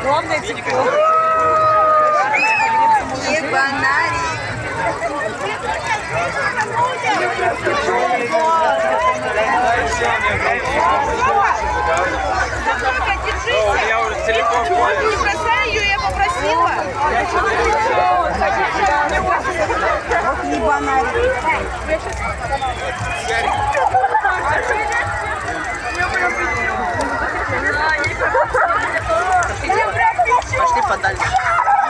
Главное тепло. Ебанарик. Я уже телефон понял. Не бросай ее, я попросила. Ебанарик. Пошли подальше.